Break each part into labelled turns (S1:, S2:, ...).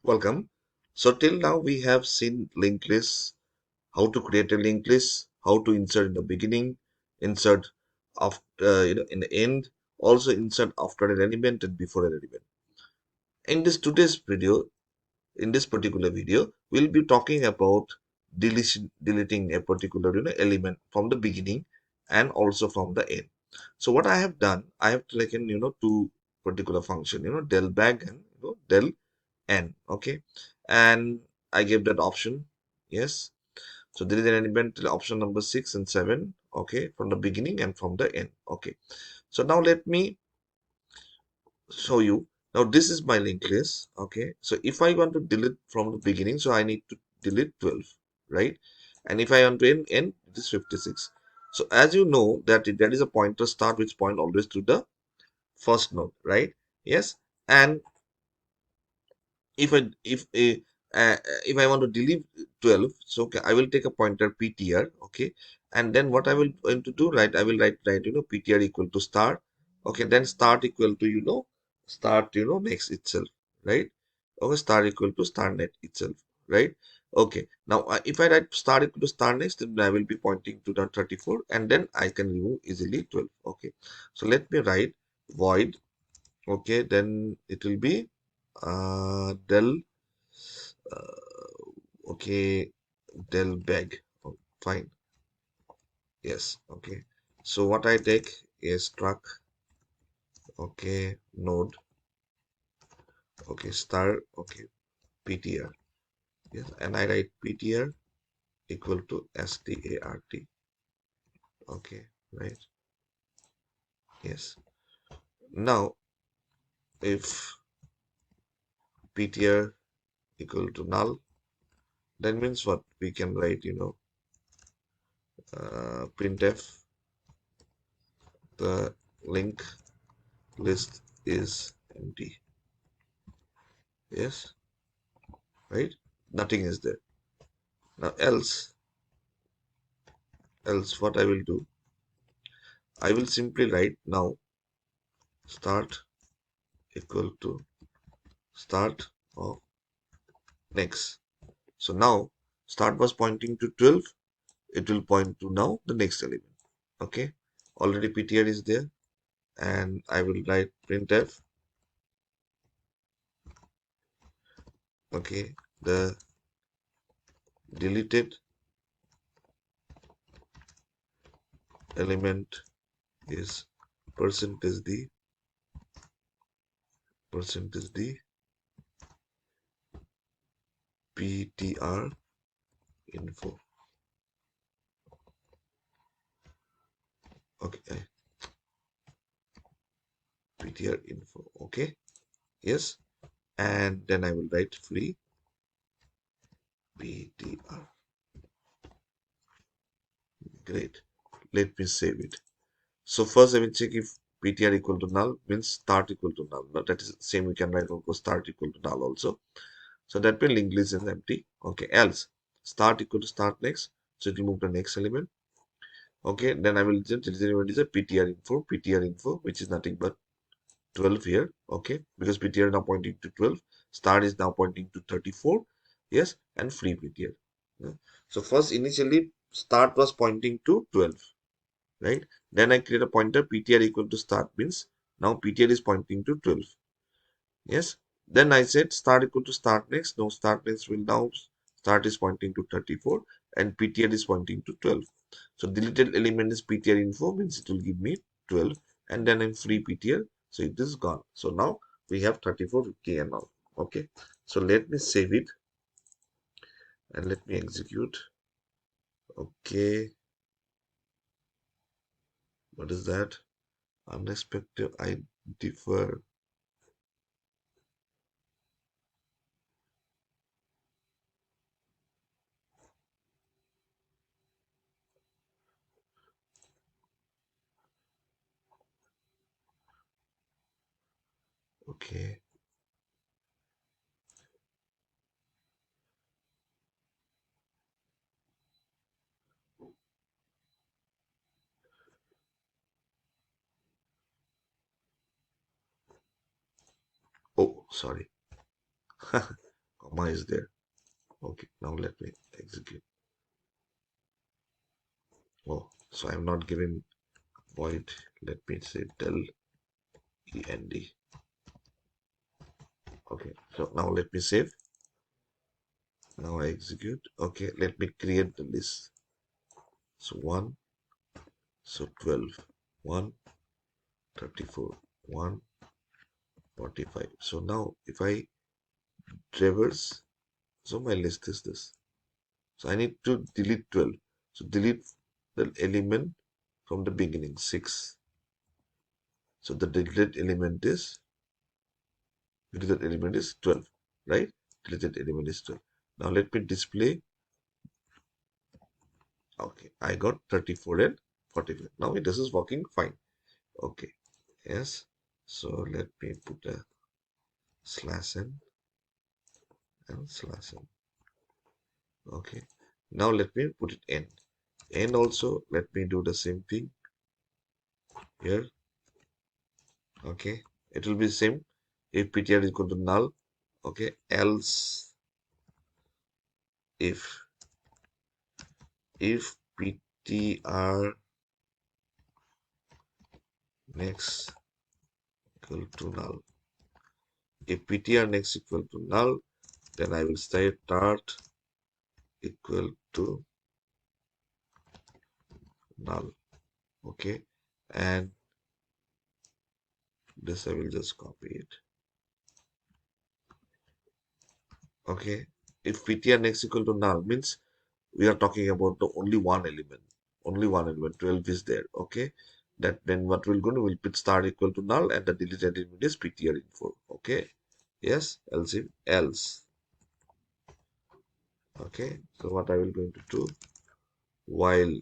S1: Welcome. So till now we have seen linked lists, how to create a linked list, how to insert in the beginning, insert after in the end, also insert after an element and before an element. In this today's video, in this particular video, we'll be talking about deleting a particular element from the beginning and also from the end. So what I have done, I have taken two particular function, del bag and del n. Okay, and I gave that option. Yes, so there is an element option number 6 and 7. Okay, from the beginning and from the end. Okay, so now let me show you. Now this is my linked list. Okay, so if I want to delete from the beginning, so I need to delete 12, right? And if I want to end it is 56. So as you know that that is a pointer start which point always to the first node, right? Yes, and if I if I want to delete 12, so okay, I will take a pointer ptr. Okay, and then what I will going to do, right? I will write ptr equal to start. Okay, then start equal to start next itself, right? Okay, start equal to start net itself, right? Okay, now if I write start equal to start next, then I will be pointing to the 34, and then I can remove easily 12. Okay, so let me write void. Okay, then it will be del okay, del bag. Oh, fine. Yes. Okay. So what I take is struct. Okay. Node. Okay. Star. Okay. PTR. Yes. And I write PTR equal to start. Okay. Right. Yes. Now, if PTR equal to null, that means what we can write, printf the link list is empty. Yes. Right. Nothing is there. Now else what I will do, I will simply write now start equal to start of next. So now start was pointing to 12, it will point to now the next element. Okay, already ptr is there, and I will write printf. Okay, the deleted element is percentage d ptr info. Okay, ptr info. Okay, yes, and then I will write free ptr. Great. Let me save it. So first I will check if ptr equal to null means start equal to null. Now that is same we can write also start equal to null also. So that will linked list is empty. Okay, else start equal to start next. So it will move the next element. Okay, then I will just element is a ptr info, which is nothing but 12 here. Okay, because ptr now pointing to 12, start is now pointing to 34. Yes, and free ptr. Yeah. So first initially start was pointing to 12, right? Then I create a pointer ptr equal to start means now ptr is pointing to 12. Yes. Then I said start equal to start next. Now start next will now start is pointing to 34 and ptr is pointing to 12. So deleted element is ptr info means it will give me 12, and then I'm free ptr. So it is gone. So now we have 34 k and all. Okay. So let me save it and let me execute. Okay. What is that? Unexpected. I defer. Okay. Oh, sorry. comma is there. Okay, now let me execute. Oh, so I'm not giving void. Let me say del end. Okay, so now let me save. Now I execute. Okay, let me create the list. So 1, so 12, 1, 34, 1, 45. So now if I traverse, so my list is this. So I need to delete 12. So delete the element from the beginning, 6. So the deleted element is 12, right? Deleted element is 12. Now let me display. Okay, I got 34 and 45. Now this is working fine. Okay, yes. So let me put a slash n and slash n. Okay, now let me put it n. And also let me do the same thing here. Okay, it will be same if ptr is equal to null. Okay, else if ptr next equal to null. If ptr next equal to null, then I will say start equal to null. Okay, and this I will just copy it. Okay, if ptr next equal to null means we are talking about the only one element, 12 is there. Okay, that then what we'll go to, will put start equal to null and the deleted element is ptr info. Okay, yes, else if else. Okay, so what I will going to do, while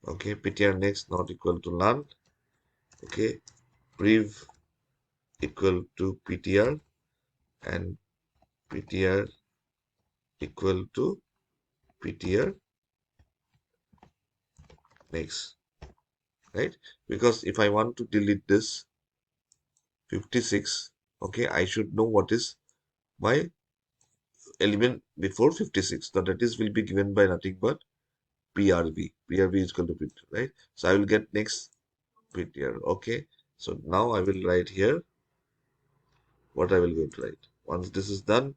S1: okay ptr next not equal to none. Okay, prev equal to ptr and ptr equal to ptr next, right? Because if I want to delete this 56, okay, I should know what is my element before 56. So that is will be given by nothing but PRV. PRV is equal to ptr, right? So I will get next ptr. Okay, so now I will write here what I will going to write. Once this is done,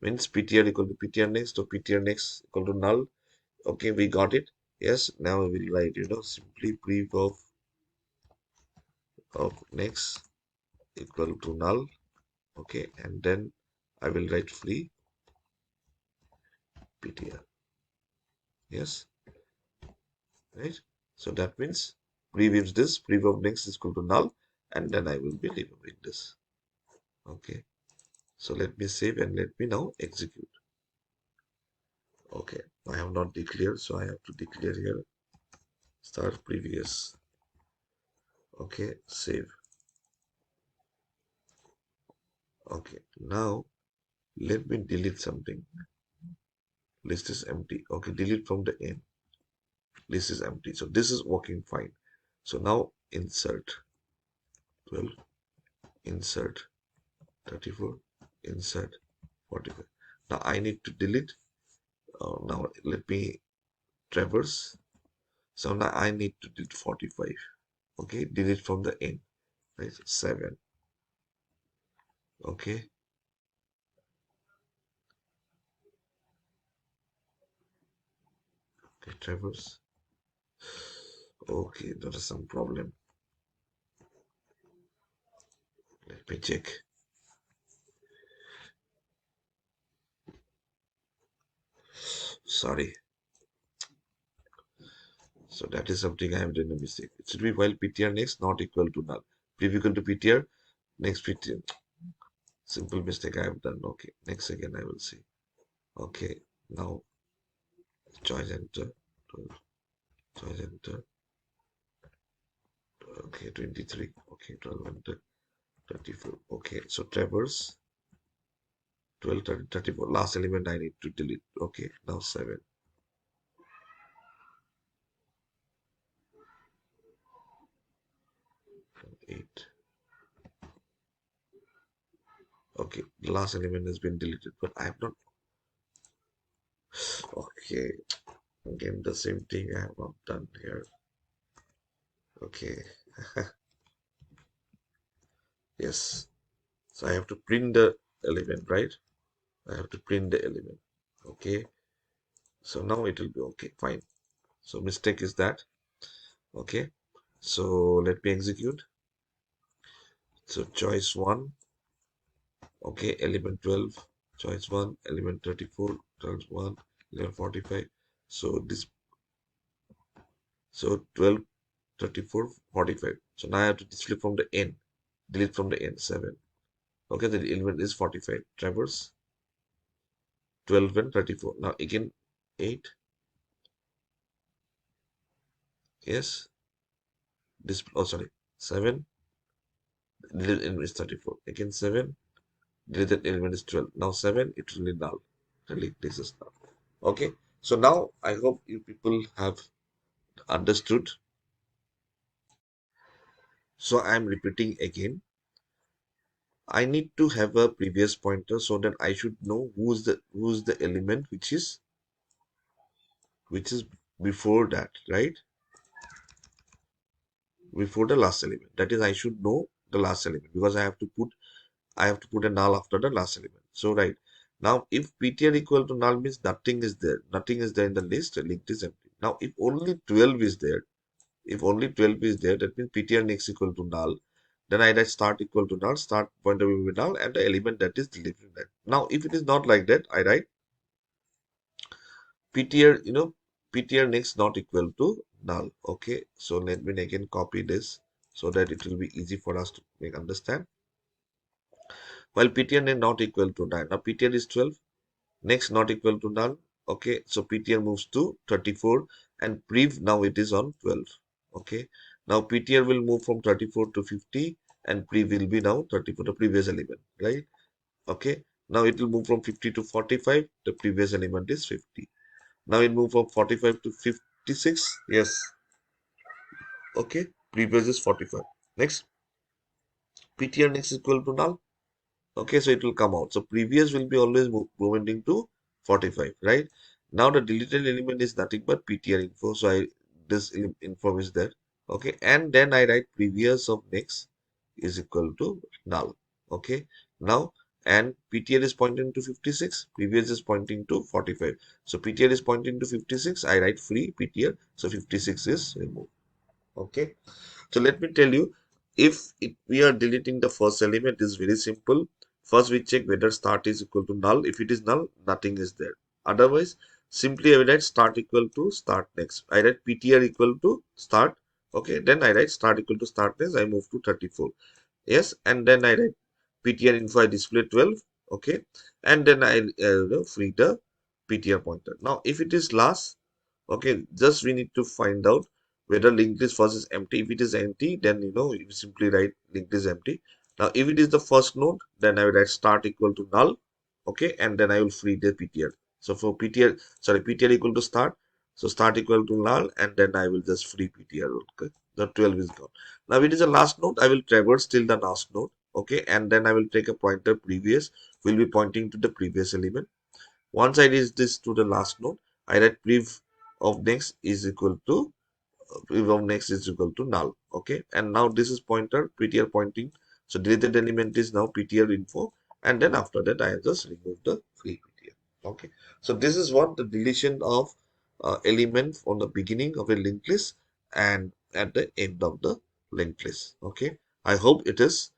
S1: means ptr equal to ptr next, so ptr next equal to null. Okay, we got it. Yes, now I will write, simply prev of next equal to null. Okay, and then I will write free ptr. Yes, right? So that means prev this, prev of next is equal to null, and then I will be removing this. Okay, so let me save and let me now execute. Okay, I have not declared, so I have to declare here start previous. Okay, save. Okay, now let me delete something. List is empty. Okay, delete from the end. List is empty. So this is working fine. So now insert 12, insert 34, insert 45. Now I need to delete. Now let me traverse. So now I need to delete 45. Okay, delete from the end. Right, 7. Okay, okay, traverse. Okay, there is some problem. Let me check. Sorry. So that is something I have done a mistake. It should be while ptr next not equal to null. Prev equal to ptr next ptr. Simple mistake I have done. Okay, next again I will see. Okay, now choice enter. 12, choice enter. Okay, 23. Okay, 12 enter. 34. Okay, so traverse 12, 30, 34. Last element I need to delete. Okay, now 7. 8. Okay, the last element has been deleted, but I have not. Okay, again the same thing I have not done here. Okay, yes. So I have to print the element, right? I have to print the element. Okay, so now it will be okay, fine. So mistake is that. Okay, so let me execute. So choice 1, okay, element 12, choice 1, element 34, choice 1, element 45. So this, so 12, 34, 45. So now I have to display from the end, delete from the end, 7. Okay, the element is 45. Traverse 12 and 34. Now again 8, yes, this, oh sorry, 7, deleted element is 34. Again 7, deleted element is 12. Now 7, it will be null. Delete this is null. Okay, so now I hope you people have understood. So I am repeating again. I need to have a previous pointer so that I should know who's the element which is before that, right? Before the last element. That is, I should know the last element because I have to put a null after the last element. So right now, if ptr equal to null means nothing is there. Nothing is there in the list. The list is empty. Now, if only 12 is there, that means ptr next equal to null. Then I write start equal to null, start pointer will be null, and the element that is deleted. Now, if it is not like that, I write ptr, ptr next not equal to null. Okay, so let me again copy this so that it will be easy for us to make understand. While ptr next not equal to 9. Now ptr is 12, next not equal to null. Okay, so ptr moves to 34 and prev now it is on 12. Okay, now ptr will move from 34 to 50 and prev will be now 34, the previous element, right? Okay, now it will move from 50 to 45, the previous element is 50. Now it move from 45 to 56. Yes. Okay. Previous is 45. Next, PTR next is equal to null. Okay, so it will come out. So previous will be always moving to 45, right? Now the deleted element is nothing but PTR info. So this info is there. Okay, and then I write previous of next is equal to null. Okay, now and PTR is pointing to 56, previous is pointing to 45. So PTR is pointing to 56. I write free PTR. So 56 is removed. Okay. So let me tell you, if we are deleting the first element, it is very simple. First, we check whether start is equal to null. If it is null, nothing is there. Otherwise, simply I will write start equal to start next. I write ptr equal to start. Okay, then I write start equal to start next. I move to 34. Yes, and then I write ptr info I display 12. Okay, and then I free the ptr pointer. Now, if it is last, okay, just we need to find out whether linked list first is empty. If it is empty, then you simply write linked is empty. Now, if it is the first node, then I will write start equal to null. Okay, and then I will free the ptr. So for ptr, sorry, ptr equal to start. So start equal to null, and then I will just free ptr. Okay, the 12 is gone. Now it is a last node. I will traverse till the last node. Okay, and then I will take a pointer previous. Will be pointing to the previous element. Once I reach this to the last node, I write prev of next is equal to prev of next is equal to null. Okay, and now this is pointer ptr pointing. So deleted element is now ptr info, and then after that I just remove the free ptr. Okay, so this is what the deletion of element from the beginning of a linked list and at the end of the linked list. Okay, I hope it is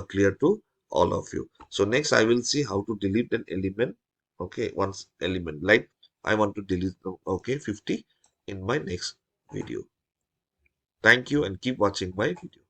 S1: clear to all of you. So next I will see how to delete an element. Okay, once element like I want to delete, okay, 50 in my next video. Thank you and keep watching my video.